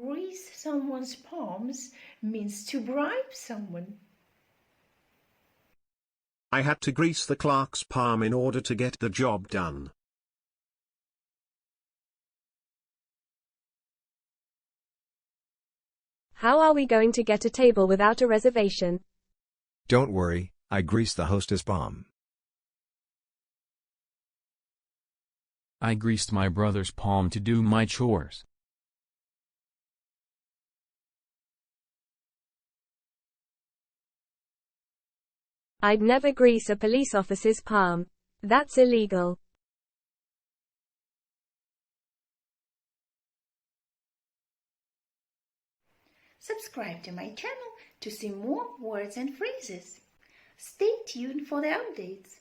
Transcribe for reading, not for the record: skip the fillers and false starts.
Grease someone's palms means to bribe someone. I had to grease the clerk's palm in order to get the job done. How are we going to get a table without a reservation? Don't worry, I greased the hostess' palm. I greased my brother's palm to do my chores. I'd never grease a police officer's palm. That's illegal. Subscribe to my channel to see more words and phrases. Stay tuned for the updates.